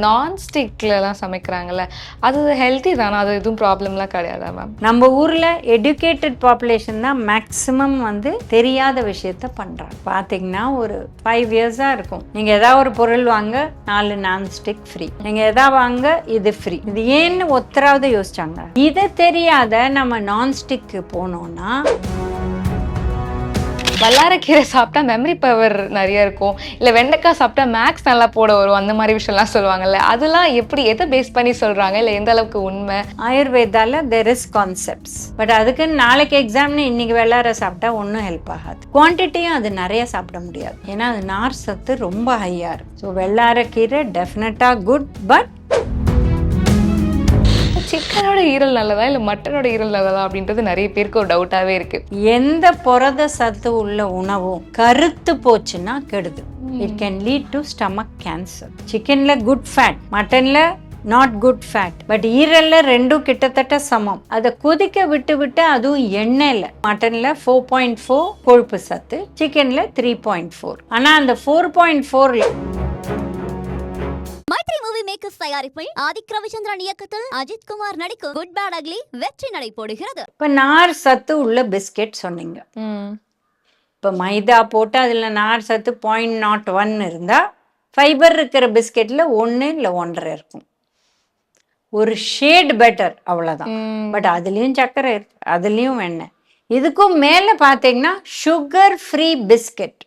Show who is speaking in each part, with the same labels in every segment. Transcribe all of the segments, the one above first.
Speaker 1: நான்ஸ்டிக்லலாம் சமைக்கிறாங்கல்ல, அது ஹெல்த்தி தானே? அது எதுவும் ப்ராப்ளம்லாம் கிடையாதா மேம்?
Speaker 2: நம்ம ஊரில் எடுக்கேட்டட் பாப்புலேஷன் தான் மேக்ஸிமம் தெரியாத விஷயத்த பண்ணுறாங்க. பார்த்தீங்கன்னா ஒரு 5 இயர்ஸாக இருக்கும், நீங்கள் ஏதாவது ஒரு பொருள் வாங்க 4 நான்ஸ்டிக் ஃப்ரீ, நீங்கள் எதாவது வாங்க இது ஃப்ரீ. இது ஏன்னு ஒத்தராவது யோசிச்சாங்க? இதை தெரியாத நம்ம நான்ஸ்டிக்கு போனோம்னா,
Speaker 1: வல்லாரக்கீரை சாப்பிட்டா மெமரி பவர் நிறைய இருக்கும், இல்லை வெண்டைக்காய் சாப்பிட்டா மேக்ஸ் நல்லா போட வரும், அந்த மாதிரி விஷயம்லாம் சொல்லுவாங்கல்ல, அதெல்லாம் எப்படி, எதை பேஸ் பண்ணி சொல்கிறாங்க, இல்லை எந்த அளவுக்கு உண்மை?
Speaker 2: ஆயுர்வேதால தெர் இஸ் கான்செப்ட்ஸ். பட் அதுக்கு நாளைக்கு எக்ஸாம்னு இன்னைக்கு வெள்ளாரை சாப்பிட்டா ஒன்றும் ஹெல்ப் ஆகாது. குவான்டிட்டியும் அது நிறைய சாப்பிட முடியாது, ஏன்னா அது நார் சத்து ரொம்ப ஹையாக இருக்கும். ஸோ வெள்ளாரக்கீரை டெஃபினட்டாக குட். பட்
Speaker 1: சிக்கனோட ஈரல் நல்லதா இல்லை மட்டனோட ஈரல் நல்லதா அப்படின்றது நிறைய பேருக்கு ஒரு டவுட்டாகவே இருக்கு.
Speaker 2: எந்த புரத சத்து உள்ள உணவும் கருத்து போச்சுன்னா கெடுது. It can lead to stomach cancer. சிக்கன்ல குட் ஃபேட், மட்டன்ல நாட் குட் ஃபேட். பட் ஈரல்ல ரெண்டும் கிட்டத்தட்ட சமம். அதை கொதிக்க விட்டு விட்டு, அதுவும் எண்ணெயில், மட்டன்ல 4.4 கொழுப்பு சத்து, சிக்கன்ல 3.4. ஆனால் அந்த 4.4
Speaker 3: மைத்ரி மூவி மேக்கர்ஸ் தயாரிப்பில் ஆதிக் ரவிச்சந்திரன் இயக்கத்தில் அஜித் குமார் நடிக்கும் குட் பேட் அக்லி வெற்றி நடை போடுகிறது.
Speaker 2: இப்போ நார் சத்து உள்ள பிஸ்கெட் சொன்னீங்க. இப்போ மைதா போட்டு அதில் நார் சத்து 0.01 இருந்தால், ஃபைபர் இருக்கிற பிஸ்கெட்டில் 1 இல்லை 1.5 இருக்கும். ஒரு ஷேட் பெட்டர், அவ்வளோதான். பட் அதுலேயும் சர்க்கரை இருக்கு, அதுலேயும் வெண்ணெய். இதுக்கும் மேலே பார்த்தீங்கன்னா சுகர் ஃப்ரீ பிஸ்கெட்.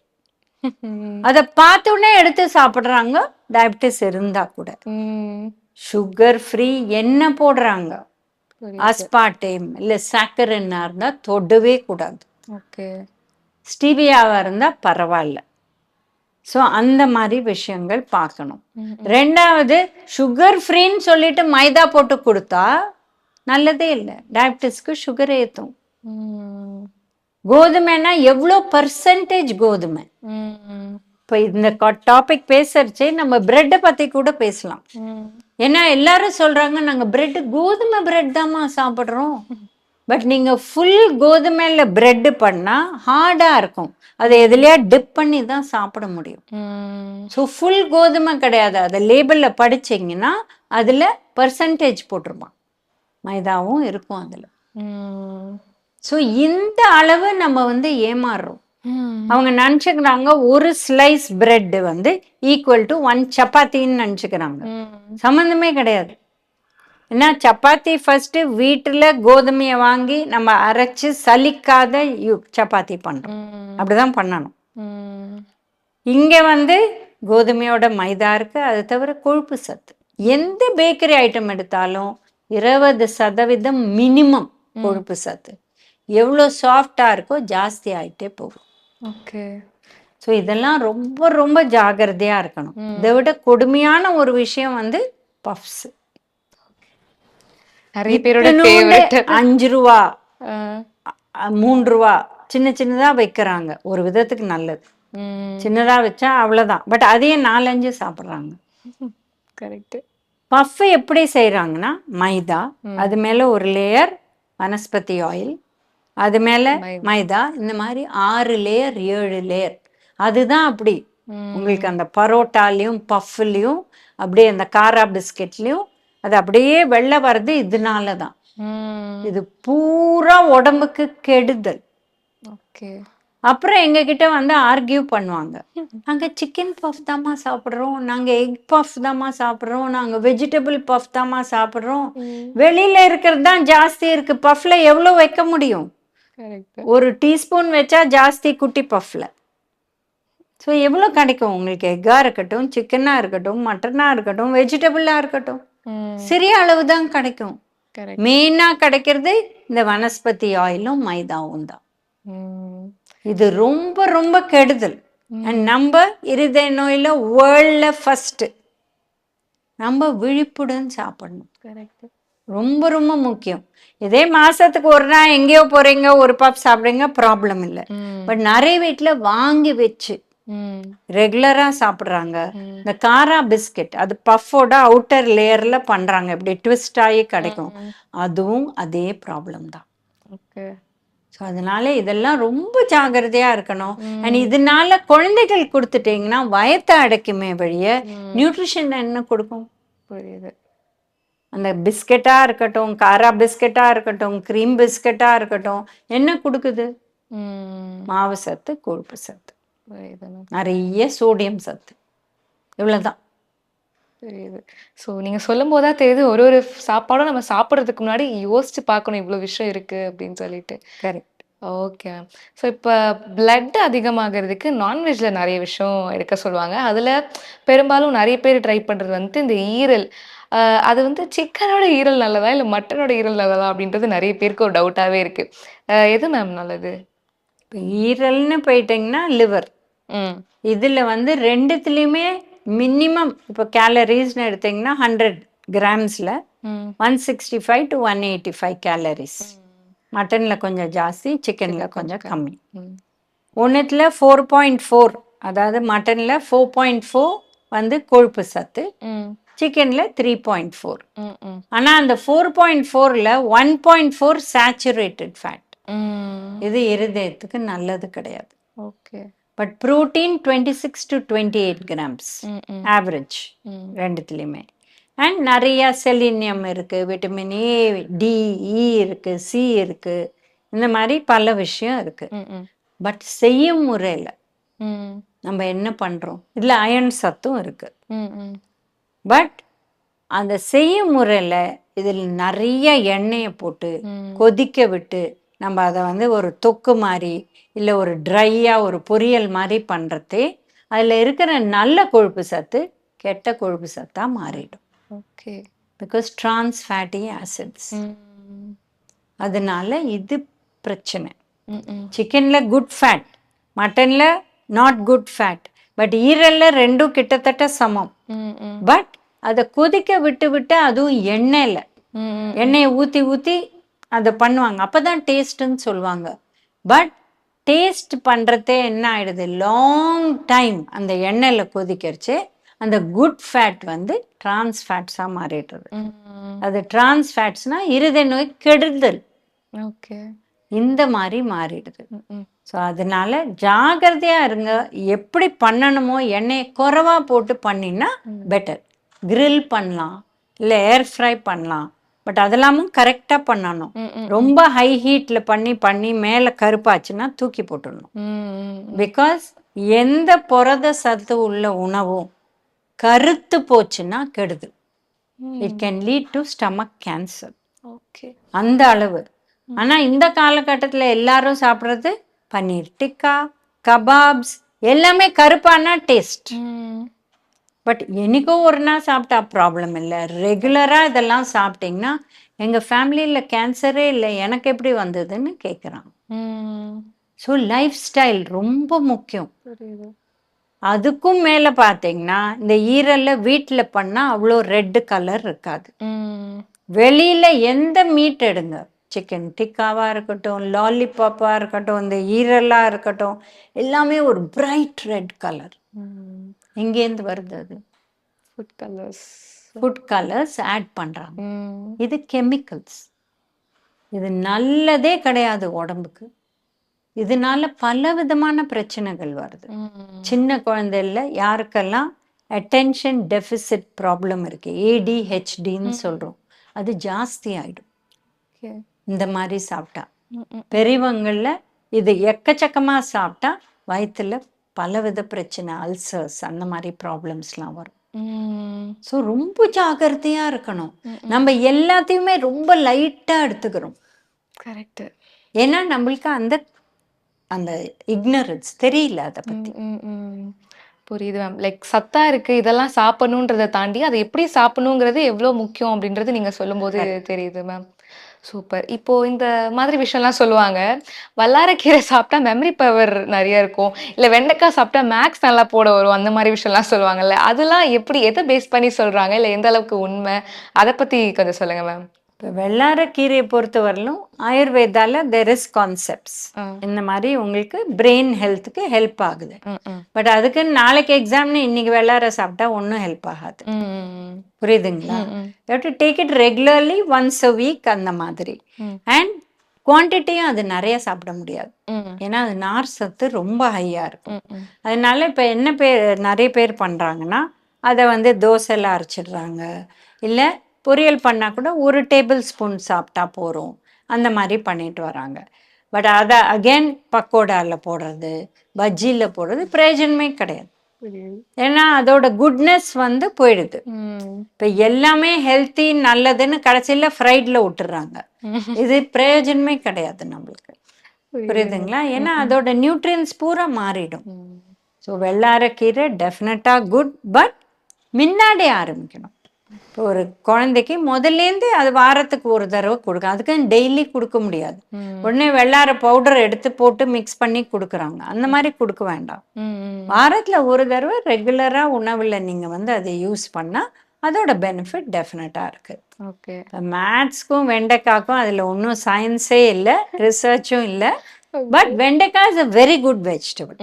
Speaker 2: அதை பார்த்தோன்னே எடுத்து சாப்பிட்றாங்க, டயபிட்டிஸ் இருந்தா கூட. சுகர் ஃப்ரீ என்ன போடுறாங்க, அஸ்பார்டேம் இல்லை சாக்கரின்னா இருந்தால் தொடவே கூடாது.
Speaker 1: ஓகே,
Speaker 2: ஸ்டீவியாவாக இருந்தால் பரவாயில்ல. ஸோ அந்த மாதிரி விஷயங்கள் பார்க்கணும். ரெண்டாவது, சுகர் ஃப்ரீன்னு சொல்லிட்டு மைதா போட்டு கொடுத்தா நல்லதே இல்லை, டயபிட்டிஸ்க்கு சுகர் ஏற்றும். கோதுமைன்னா எவ்வளோ பர்சன்டேஜ் கோதுமை? இப்போ இந்த டாபிக் பேசுறச்சே நம்ம பிரெட்டை பற்றி கூட பேசலாம். ஏன்னா எல்லாரும் சொல்கிறாங்க, நாங்கள் பிரெட்டு கோதுமை பிரெட் தாம்மா சாப்பிட்றோம். பட் நீங்கள் ஃபுல் கோதுமையில் பிரெட்டு பண்ணால் ஹார்டாக இருக்கும், அதை எதுலையா டிப் பண்ணி தான் சாப்பிட முடியும். ஸோ ஃபுல் கோதுமை கிடையாது. அதை லேபிளில் படிச்சிங்கன்னா அதில் பர்சன்டேஜ் போட்டிருப்பான், மைதாவும் இருக்கும் அதில். ஸோ இந்த அளவு நம்ம ஏமாறுறோம். அவங்க நினச்சிக்கிறாங்க ஒரு ஸ்லைஸ் பிரெட் ஈக்குவல் டு 1 சப்பாத்தின்னு நினச்சிக்கிறாங்க. சம்மந்தமே கிடையாது. ஏன்னா சப்பாத்தி ஃபர்ஸ்ட் வீட்டில் கோதுமையை வாங்கி நம்ம அரைச்சி சலிக்காத சப்பாத்தி பண்ணுறோம், அப்படிதான் பண்ணணும். இங்கே கோதுமையோட மைதா இருக்கு, அது தவிர கொழுப்பு சத்து. எந்த பேக்கரி ஐட்டம் எடுத்தாலும் 20% மினிமம் கொழுப்பு சத்து. எவ்வளோ சாஃப்டாக இருக்கோ ஜாஸ்தி ஆகிட்டே போகும்.
Speaker 1: ஓகே,
Speaker 2: ஸோ இதெல்லாம் ரொம்ப ரொம்ப ஜாகிரதையாக இருக்கணும். இதை விட கொடுமையான ஒரு விஷயம் பஃப்ஸ்.
Speaker 1: நிறைய பேரோட
Speaker 2: 5 ரூபா 3 ரூபா சின்ன சின்னதாக வைக்கிறாங்க. ஒரு விதத்துக்கு நல்லது, சின்னதாக வச்சா அவ்வளோதான். பட் அதையே 4-5 சாப்பிட்றாங்க.
Speaker 1: கரெக்டு.
Speaker 2: பஃப் எப்படி செய்கிறாங்கன்னா, மைதா, அது மேலே ஒரு லேயர் வனஸ்பதி ஆயில், அது மேலே மைதா, இந்த மாதிரி 6 லேயர் 7 லேயர். அதுதான் அப்படி உங்களுக்கு அந்த பரோட்டாலையும் பஃப்லையும் அப்படியே அந்த காரா பிஸ்கெட்லையும் அது அப்படியே வெள்ளை வர்றது இதனால தான். இது பூரா உடம்புக்கு கெடுதல்.
Speaker 1: ஓகே.
Speaker 2: அப்புறம் எங்ககிட்ட ஆர்கியூ பண்ணுவாங்க, நாங்கள் சிக்கன் பஃப் தாம்மா சாப்பிட்றோம், நாங்கள் எக் பஃப் தாம்மா சாப்பிட்றோம், நாங்கள் வெஜிடபிள் பஃப் தாம்மா சாப்பிட்றோம், வெளியில் இருக்கிறது தான் ஜாஸ்தி இருக்குது, பஃப்பில் எவ்வளோ வைக்க முடியும்? ஒரு டீஸ்பூன் வச்சா ஜாஸ்தி குட்டி பஃப்பில். ஸோ எவ்வளோ கிடைக்கும் உங்களுக்கு? எக்காக இருக்கட்டும், சிக்கனாக இருக்கட்டும், மட்டனாக இருக்கட்டும், வெஜிடபிளாக இருக்கட்டும், சிறிய அளவு தான் கிடைக்கும். மெயினாக கிடைக்கிறது இந்த வனஸ்பதி ஆயிலும் மைதாவும் தான். இது ரொம்ப ரொம்ப கெடுதல். அண்ட் நம்ம இருதய நோயில் வேர்ல்டில் ஃபஸ்ட்டு. நம்ம விழிப்புடன் சாப்பிடணும். கரெக்டு, ரொம்ப ரொம்ப முக்கியம். இதே மாசத்துக்கு ஒரு நாள் எங்கேயோ போறீங்க, ஒரு பஃப் சாப்பிடுறீங்க, ப்ராப்ளம் இல்லை. பட் நிறைய வீட்டில் வாங்கி வச்சு ரெகுலரா சாப்பிட்றாங்க. இந்த காரா பிஸ்கெட், அது பஃபோட அவுட்டர் லேயர்ல பண்றாங்க, இப்படி ட்விஸ்ட் ஆகி கிடைக்கும், அதுவும் அதே ப்ராப்ளம் தான். ஓகே. ஸோ அதனால இதெல்லாம் ரொம்ப ஜாகிரதையா இருக்கணும். அண்ட் இதனால குழந்தைகள் கொடுத்துட்டீங்கன்னா வயத்தை அடைக்குமே வழிய நியூட்ரிஷன் என்ன கொடுக்கும்?
Speaker 1: புரியுது.
Speaker 2: அந்த பிஸ்கெட்டாக இருக்கட்டும், காரா பிஸ்கெட்டாக இருக்கட்டும், க்ரீம் பிஸ்கெட்டாக இருக்கட்டும், என்ன கொடுக்குது?
Speaker 1: ம்.
Speaker 2: மாவு சத்து, கொழுப்பு சத்து,
Speaker 1: புரியுது மேம்.
Speaker 2: நிறைய சோடியம் சத்து, இவ்வளோதான்.
Speaker 1: புரியுது. ஸோ நீங்க சொல்லும்போது தான் தெரியுது, ஒரு ஒரு சாப்பாடும் நம்ம சாப்பிடுறதுக்கு முன்னாடி யோசிச்சு பார்க்கணும், இவ்வளோ விஷயம் இருக்கு அப்படின்னு சொல்லிட்டு.
Speaker 2: கரெக்ட்.
Speaker 1: Okay ma'am. ஸோ இப்போ பிளட் அதிகமாகறதுக்கு நான்வெஜ்ல நிறைய விஷயம் எடுக்க சொல்லுவாங்க. அதில் பெரும்பாலும் நிறைய பேர் ட்ரை பண்ணுறது வந்துட்டு இந்த ஈரல். அது வந்து சிக்கனோட ஈரல் நல்லதா இல்லை மட்டனோட ஈரல் நல்லதா அப்படின்றது நிறைய பேருக்கு ஒரு டவுட்டாகவே இருக்கு. எது மேம் நல்லது?
Speaker 2: இப்போ ஈரல்னு போயிட்டிங்கன்னா லிவர்.
Speaker 1: ம்.
Speaker 2: இதில் வந்து ரெண்டுத்துலேயுமே மினிமம் இப்போ கேலரிஸ்னு எடுத்திங்கன்னா 100 கிராம்ஸில்
Speaker 1: ம்.
Speaker 2: 165 to 185 கேலரிஸ். மட்டனில் கொஞ்சம் ஜாஸ்தி, சிக்கனில் கொஞ்சம் கம்மி.
Speaker 1: ம்.
Speaker 2: ஒன்றுத்தில் 4.4, அதாவது மட்டனில் 4.4 வந்து கொழுப்பு சத்து,
Speaker 1: ம்.
Speaker 2: சிக்கனில் 3.4.
Speaker 1: ம். ம்.
Speaker 2: ஆனால் அந்த 4.4ல் 1.4 சேச்சுரேட்டட் ஃபேட்.
Speaker 1: ம்.
Speaker 2: இது இருதயத்துக்கு நல்லது கிடையாது.
Speaker 1: Okay.
Speaker 2: But protein 26 to 28 grams
Speaker 1: ம். ம்.
Speaker 2: ஆவரேஜ்
Speaker 1: ம்.
Speaker 2: ரெண்டுத்துலேயுமே. அண்ட் நிறையா செலினியம் இருக்குது, விட்டமின் ஏ, டி, இ இருக்குது, சி இருக்குது, இந்த மாதிரி பல விஷயம் இருக்குது.
Speaker 1: ம். ம்.
Speaker 2: பட் செய்யும் முறையில்
Speaker 1: ம்.
Speaker 2: நம்ம என்ன பண்ணுறோம்? இதில் அயன் சத்தும் இருக்குது.
Speaker 1: ம். ம்.
Speaker 2: பட் அந்த செய்யும் முறையில் இதில் நிறைய எண்ணெயை போட்டு
Speaker 1: ம்.
Speaker 2: கொதிக்க விட்டு நம்ம அதை வந்து ஒரு தொக்கு மாதிரி இல்லை ஒரு ட்ரையாக ஒரு பொரியல் மாதிரி பண்ணுறதே அதில் இருக்கிற நல்ல கொழுப்பு சத்து கெட்ட கொழுப்பு சத்தாக மாறிடும்.
Speaker 1: Okay.
Speaker 2: Because trans fatty acids.
Speaker 1: ம்.
Speaker 2: அதனால இது பிரச்சனை.
Speaker 1: ம். ம்.
Speaker 2: சிக்கனில் குட் ஃபேட், மட்டனில் நாட் குட் ஃபேட். பட் ஈரலில் ரெண்டும் கிட்டத்தட்ட சமம்.
Speaker 1: ம். ம்.
Speaker 2: பட் அதை கொதிக்க விட்டு விட்டு அதுவும் எண்ணெயில்
Speaker 1: ம்.
Speaker 2: எண்ணெயை ஊற்றி ஊற்றி அதை பண்ணுவாங்க, அப்போ தான் டேஸ்ட்டுன்னு சொல்லுவாங்க. பட் டேஸ்ட் பண்ணுறதே என்ன ஆகிடுது? லாங் டைம் அந்த எண்ணெயில் கொதிக்கிறச்சு அந்த குட் ஃபேட் வந்து ட்ரான்ஸ் ஃபேட்ஸாக மாறிடுறது.
Speaker 1: ம்.
Speaker 2: அது ட்ரான்ஸ் ஃபேட்ஸ்னால் இருதய நோய் கெடுதல்,
Speaker 1: ஓகே.
Speaker 2: இந்த மாதிரி மாறிடுது.
Speaker 1: ம். ம்.
Speaker 2: ஸோ அதனால ஜாகிரதையாக இருங்க. எப்படி பண்ணணுமோ எண்ணெயை குறைவாக போட்டு பண்ணினா பெட்டர். கிரில் பண்ணலாம், இல்லை ஏர் ஃப்ரை பண்ணலாம். பட் அதெல்லாமும் கரெக்டாக பண்ணணும்.
Speaker 1: ம். ம்.
Speaker 2: ரொம்ப ஹை ஹீட்டில் பண்ணி பண்ணி மேலே கருப்பாச்சுன்னா தூக்கி போட்டுடணும்.
Speaker 1: ம்.
Speaker 2: பிகாஸ் எந்த புரத சத்து உள்ள உணவும் கருத்து போச்சுன்னா கெடுது. It can lead to stomach cancer.
Speaker 1: Okay.
Speaker 2: அந்த அளவு. ஆனால் இந்த காலகட்டத்தில் எல்லாரும் சாப்பிட்றது பன்னீர் டிக்கா, கபாப்ஸ், எல்லாமே கருப்பானா டேஸ்ட்.
Speaker 1: ம்.
Speaker 2: பட் என்னைக்கோ ஒரு நாள் சாப்பிட்டா ப்ராப்ளம் இல்லை. ரெகுலராக இதெல்லாம் சாப்பிட்டிங்கன்னா எங்கள் ஃபேமிலியில் கேன்சரே இல்லை, எனக்கு எப்படி வந்ததுன்னு கேட்குறாங்க.
Speaker 1: ம்.
Speaker 2: ஸோ லைஃப் ஸ்டைல் ரொம்ப முக்கியம்.
Speaker 1: புரியுது.
Speaker 2: அதுக்கும் மேலே பார்த்தீங்கன்னா இந்த ஈரலில் வீட்டில் பண்ணால் அவ்வளோ ரெட்டு கலர் இருக்காது.
Speaker 1: ம்.
Speaker 2: வெளியில் எந்த மீட் எடுங்க, சிக்கன் டிக்காவாக இருக்கட்டும், லாலிபாப்பாக இருக்கட்டும், இந்த ஈரலாக இருக்கட்டும், எல்லாமே ஒரு பிரைட் ரெட் கலர்.
Speaker 1: ம்.
Speaker 2: எங்கேருந்து வருது? அது
Speaker 1: food colours.
Speaker 2: Food colours add பண்ணுறாங்க.
Speaker 1: ம்.
Speaker 2: இது கெமிக்கல்ஸ். இது நல்லதே கிடையாது உடம்புக்கு. இதனால பல விதமான பிரச்சனைகள் வருது.
Speaker 1: ம்.
Speaker 2: சின்ன குழந்தைல யாருக்கெல்லாம் அட்டென்ஷன் டெஃபிசிட் ப்ராப்ளம் இருக்கு, ஏடிஹெச்டின்னு சொல்கிறோம், அது ஜாஸ்தி ஆகிடும்
Speaker 1: ஓகே.
Speaker 2: இந்த மாதிரி சாப்பிட்டா.
Speaker 1: ம். ம்.
Speaker 2: பெரியவங்களில் இது எக்கச்சக்கமாக சாப்பிட்டா வயிற்றில் பலவித பிரச்சனை, அல்சர்ஸ், அந்த மாதிரி ப்ராப்ளம்ஸ்லாம் வரும்.
Speaker 1: ம்.
Speaker 2: ஸோ ரொம்ப ஜாகிரதையாக இருக்கணும். நம்ம எல்லாத்தையுமே ரொம்ப லைட்டாக எடுத்துக்கிறோம்.
Speaker 1: கரெக்ட்.
Speaker 2: ஏன்னா நம்மளுக்கு அந்த அந்த இக்னரன்ஸ் தெரியல அதை பற்றி.
Speaker 1: புரியுது மேம். லைக் சத்தா இருக்கு, இதெல்லாம் சாப்பிடணுன்றதை தாண்டி அதை எப்படி சாப்பிடணுங்கிறது எவ்வளோ முக்கியம் அப்படின்றது நீங்க சொல்லும்போது தெரியுது மேம். சூப்பர். இப்போ இந்த மாதிரி விஷயம்லாம் சொல்லுவாங்க, வல்லாரக்கீரை சாப்பிட்டா மெமரி பவர் நிறைய இருக்கும், இல்லை வெண்டைக்காய் சாப்பிட்டா மேக்ஸ் நல்லா போட வரும், அந்த மாதிரி விஷயம்லாம் சொல்லுவாங்கல்ல, அதெல்லாம் எப்படி, எதை பேஸ் பண்ணி சொல்றாங்க, இல்லை எந்த அளவுக்கு உண்மை, அதை பத்தி கொஞ்சம் சொல்லுங்க மேம்.
Speaker 2: இப்போ வெள்ளாரக்கீரையை பொறுத்தவரையிலும் ஆயுர்வேதால தெர் இஸ் கான்செப்ட்ஸ். இந்த மாதிரி உங்களுக்கு பிரெயின் ஹெல்த்துக்கு ஹெல்ப் ஆகுது. பட் அதுக்கு நாளைக்கு எக்ஸாம்னு இன்னைக்கு வெள்ளாரை சாப்பிட்டா ஒன்றும் ஹெல்ப் ஆகாது. புரியுதுங்களா? You have to take it regularly, once a week, அந்த மாதிரி. அண்ட் குவான்டிட்டியும் அது நிறைய சாப்பிட முடியாது, ஏன்னா அது நார் சத்து ரொம்ப ஹையாக இருக்கும். அதனால இப்போ என்ன நிறைய பேர் பண்ணுறாங்கன்னா அதை வந்து தோசையில் அரைச்சிடுறாங்க. இல்லை பொரியல் பண்ணால் கூட 1 டேபிள் ஸ்பூன் சாப்பிட்டா போகிறோம், அந்த மாதிரி பண்ணிட்டு வராங்க. பட் அதை அகெயின் பக்கோடாவில் போடுறது, பஜ்ஜியில் போடுறது பிரயோஜனமே கிடையாது. ஏன்னா அதோட குட்னஸ் வந்து போயிடுது. இப்போ எல்லாமே ஹெல்த்தி நல்லதுன்னு கடைசியில் ஃப்ரைடில் விட்டுறாங்க. இது பிரயோஜனமே கிடையாது நம்மளுக்கு. புரியுதுங்களா? ஏன்னா அதோட நியூட்ரியன்ஸ் பூரா மாறிடும். ஸோ வெள்ளாரக்கீரை டெஃபினட்டாக குட், பட் முன்னாடி ஆரம்பிக்கணும். இப்போ ஒரு குழந்தைக்கு முதல்லேருந்து அது வாரத்துக்கு ஒரு தடவை கொடுக்கும். அதுக்கு டெய்லி கொடுக்க முடியாது. உடனே வெள்ளார பவுடர் எடுத்து போட்டு மிக்ஸ் பண்ணி கொடுக்குறாங்க. அந்த மாதிரி கொடுக்க வேண்டாம். வாரத்தில் ஒரு தடவை ரெகுலராக உணவில் நீங்கள் வந்து அதை யூஸ் பண்ணால் அதோட பெனிஃபிட் டெஃபினட்டாக இருக்குது.
Speaker 1: ஓகே.
Speaker 2: இப்போ மேத்ஸ்க்கும் வெண்டைக்காய்க்கும் அதில் ஒன்றும் சயின்ஸே இல்லை, ரிசர்ச்சும் இல்லை. பட் வெண்டைக்காய் is a very good vegetable.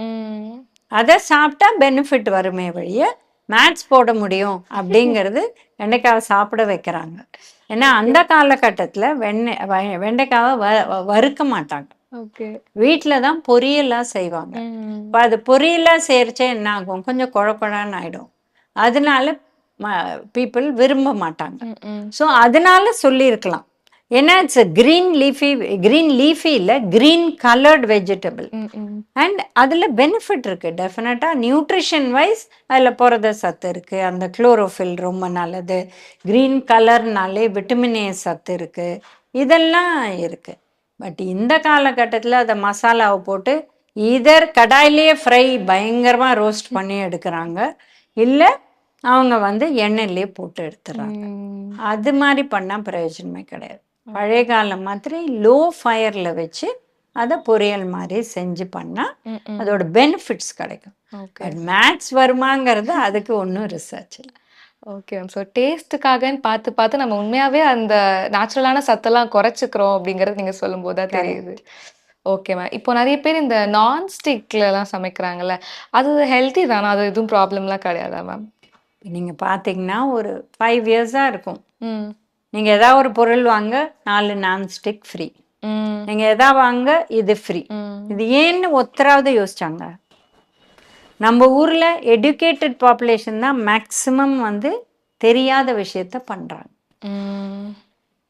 Speaker 2: அதை சாப்பிட்டா பெனிஃபிட் வருமே வழிய மேத்ஸ் போட முடியும் அப்படிங்கிறது வெண்டைக்காவை சாப்பிட வைக்கிறாங்க. ஏன்னா அந்த காலகட்டத்தில் வெண்டைக்காவை வறுக்க மாட்டாங்க. வீட்டில் தான் பொரியலாக செய்வாங்க. இப்போ அது பொரியலாக செய்கிறச்சே என்ன ஆகும், கொஞ்சம் குழக்குழான்னு ஆகிடும். அதனால பீப்புள் விரும்ப மாட்டாங்க. ஸோ அதனால சொல்லியிருக்கலாம். ஏன்னா இட்ஸ் அ கிரீன் லீஃபி இல்லை, கிரீன் கலர்ட் வெஜிடபிள். அண்ட் அதில் பெனிஃபிட் இருக்குது டெஃபினட்டாக. நியூட்ரிஷன் வைஸ் அதில் புரத சத்து இருக்குது, அந்த குளோரோஃபில் ரொம்ப நல்லது, க்ரீன் கலர்னாலே விட்டமின் ஏ சத்து இருக்குது, இதெல்லாம் இருக்குது. பட் இந்த காலகட்டத்தில் அதை மசாலாவை போட்டு இதர் கடாயிலேயே ஃப்ரை பயங்கரமாக ரோஸ்ட் பண்ணி எடுக்கிறாங்க, இல்லை அவங்க வந்து எண்ணெயிலே போட்டு எடுத்துறாங்க. அது மாதிரி பண்ணால் பிரயோஜனமே கிடையாது. பழைய காலம் மாதிரி லோ ஃபயரில் வச்சு அதை பொரியல் மாதிரி செஞ்சு பண்ணால் அதோட பெனிஃபிட்ஸ் கிடைக்கும். பட் மேத்ஸ் வருமாங்கிறது அதுக்கு ஒன்றும் ரிசர்ச் இல்லை.
Speaker 1: Okay ma'am. ஸோ டேஸ்ட்டுக்காகன்னு பார்த்து பார்த்து நம்ம உண்மையாகவே அந்த நேச்சுரலான சத்தெல்லாம் குறைச்சிக்கிறோம் அப்படிங்கிறது நீங்கள் சொல்லும்போது தான் தெரியுது. Okay ma'am. இப்போ நிறைய பேர் இந்த நான்ஸ்டிக்லலாம் சமைக்கிறாங்கல்ல, அது ஹெல்த்தி தானே? அது எதுவும் ப்ராப்ளம்லாம் கிடையாதா மேம்?
Speaker 2: நீங்கள் பார்த்தீங்கன்னா ஒரு 5 இயர்ஸாக இருக்கும். நீங்கள் எதாவது ஒரு பொருள் வாங்க 4 நான்ஸ்டிக் ஃப்ரீ, நீங்கள் எதா வாங்க இது ஃப்ரீ. இது ஏன்னு ஒத்தராவது யோசிச்சாங்க? நம்ம ஊரில் எடுக்கேட்டட் பாப்புலேஷன் தான் மேக்ஸிமம் வந்து தெரியாத விஷயத்த பண்ணுறாங்க.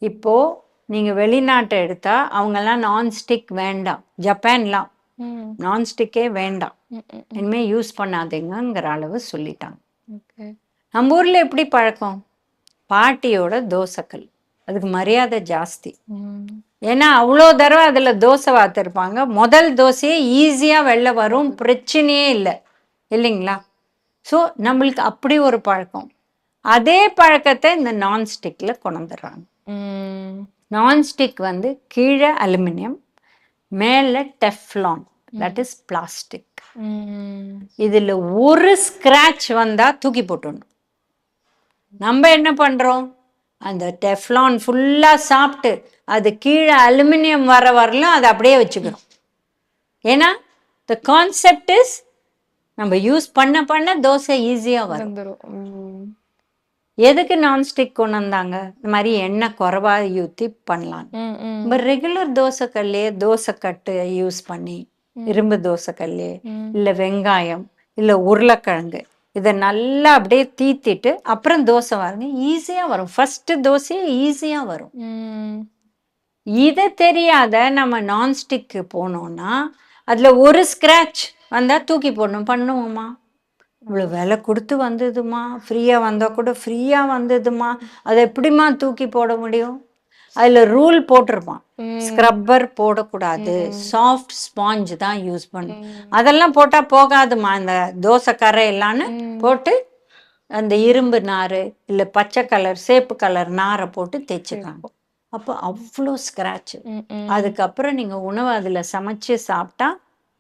Speaker 2: இப்போது நீங்கள் வெளிநாட்டை எடுத்தால் அவங்கெல்லாம் நான்ஸ்டிக் வேண்டாம், ஜப்பான்லாம் நான்ஸ்டிக்கே வேண்டாம், இனிமேல் யூஸ் பண்ணாதீங்கிற அளவு சொல்லிட்டாங்க. நம்ம ஊரில் எப்படி பழக்கம்? பாட்டியோட தோசைக்கல், அதுக்கு மரியாதை ஜாஸ்தி. ஏன்னா அவ்வளோ தடவை அதில் தோசை வார்த்திருப்பாங்க. முதல் தோசையே ஈஸியாக வெளில வரும், பிரச்சனையே இல்லை, இல்லைங்களா? ஸோ நம்மளுக்கு அப்படி ஒரு பழக்கம். அதே பழக்கத்தை இந்த நான்ஸ்டிக்கில் கொண்டுறாங்க. நான்ஸ்டிக் வந்து கீழே அலுமினியம், மேலே டெஃப்லான், தட் இஸ் பிளாஸ்டிக். இதில் ஒரு ஸ்க்ராட்ச் வந்தால் தூக்கி போட்டுடணும். நம்ம என்ன பண்ணுறோம், அந்த டெஃப்லான் ஃபுல்லாக சாப்பிட்டு அது கீழே அலுமினியம் வரலாம் அதை அப்படியே வச்சுக்கிறோம். ஏன்னா த கான்செப்ட் இஸ் நம்ம யூஸ் பண்ண தோசை ஈஸியாக வரும். எதுக்கு நான்ஸ்டிக் கொண்டு வந்தாங்க? இந்த மாதிரி எண்ணெய் குறைவாக ஊற்றி பண்ணலாம். நம்ம ரெகுலர் தோசைக்கல்லே தோசைக்கட்டு யூஸ் பண்ணி, இரும்பு தோசைக்கல்லே இல்லை வெங்காயம் இல்லை உருளைக்கிழங்கு இதை நல்லா அப்படியே தீத்திட்டு அப்புறம் தோசை வாருங்க, ஈஸியாக வரும். ஃபஸ்ட்டு தோசையே ஈஸியாக வரும். இதை தெரியாத நம்ம நான்ஸ்டிக்கு போனோன்னா அதில் ஒரு ஸ்க்ராட்ச் வந்தால் தூக்கி போடணும். பண்ணுவோமா? இவ்வளோ விலை கொடுத்து வந்ததுமா, ஃப்ரீயாக வந்தால் கூட ஃப்ரீயாக வந்ததுமா, அதை எப்படிமா தூக்கி போட முடியும்? அதில் ரூல் போட்டிருப்பான், ஸ்க்ரப்பர் போடக்கூடாது, சாஃப்ட் ஸ்பாஞ்ச் தான் யூஸ் பண்ணும். அதெல்லாம் போட்டால் போகாதுமா, இந்த தோசை கரை எல்லான்னு போட்டு அந்த இரும்பு நார் இல்லை பச்சை கலர் சேப்பு கலர் நாரை போட்டு தேய்ச்சிக்காங்க. அப்போ அவ்வளோ ஸ்க்ராட்சு. அதுக்கப்புறம் நீங்கள் உணவு அதில் சமைச்சு சாப்பிட்டா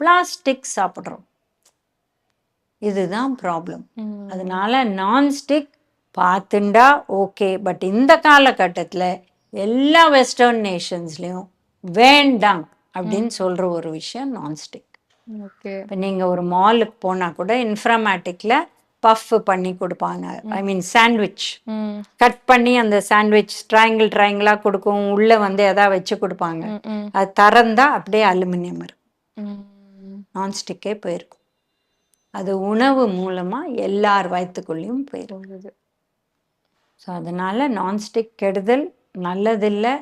Speaker 2: பிளாஸ்டிக் சாப்பிட்றோம். இதுதான் ப்ராப்ளம். அதனால நான்ஸ்டிக் பார்த்துண்டா ஓகே. பட் இந்த காலகட்டத்தில் எல்லா வெஸ்டர்ன் நேஷன்ஸ்லேயும் வேண்டாம் அப்படின்னு சொல்கிற ஒரு விஷயம் நான்ஸ்டிக்.
Speaker 1: ஓகே.
Speaker 2: இப்போ நீங்கள் ஒரு மாலுக்கு போனால் கூட இன்ஃப்ராமேட்டிக்கில் பஃப் பண்ணி கொடுப்பாங்க. ஐ மீன் சாண்ட்விச் கட் பண்ணி அந்த சாண்ட்விச் ட்ரையாங்கிளாக கொடுக்கும், உள்ளே வந்து எதாவது வச்சு கொடுப்பாங்க. அது திறந்தா அப்படியே அலுமினியம் இருக்கும், நான்ஸ்டிக்கே போயிருக்கும். அது உணவு மூலமா எல்லார் வயிற்றுக்குள்ளேயும் போயிடும்.
Speaker 1: போகுது.
Speaker 2: ஸோ அதனால நான்ஸ்டிக் கெடுதல், நல்லதில்லை.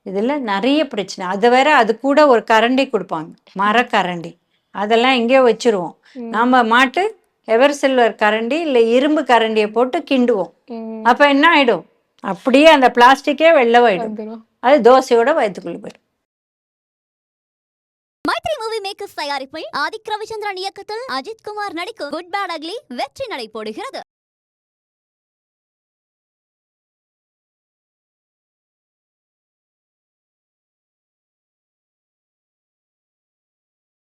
Speaker 2: இதில் நிறைய பிரச்சனை. அது வேற, அது கூட ஒரு கரண்டி கொடுப்பாங்க, மரக்கரண்டி. அதெல்லாம் எங்கேயோ வச்சுருவோம். நம்ம மாட்டு எவர் சில்வர் கரண்டி இல்லை இரும்பு கரண்டியை போட்டு கிண்டுவோம். அப்போ என்ன ஆகிடும், அப்படியே அந்த பிளாஸ்டிக்கே வெள்ளவாயிடும்.
Speaker 1: வந்துரும்.
Speaker 2: அது தோசையோட வயிற்றுக்குள்ளே போயிடும்.
Speaker 3: மைத்ரி மூவி மேக்கர்ஸ் தயாரிப்பில் ஆதிக் ரவிச்சந்திரன் இயக்கத்தில் அஜித் குமார் நடிக்கும் குட் பேட் அக்லி வெற்றி நடை போடுகிறது.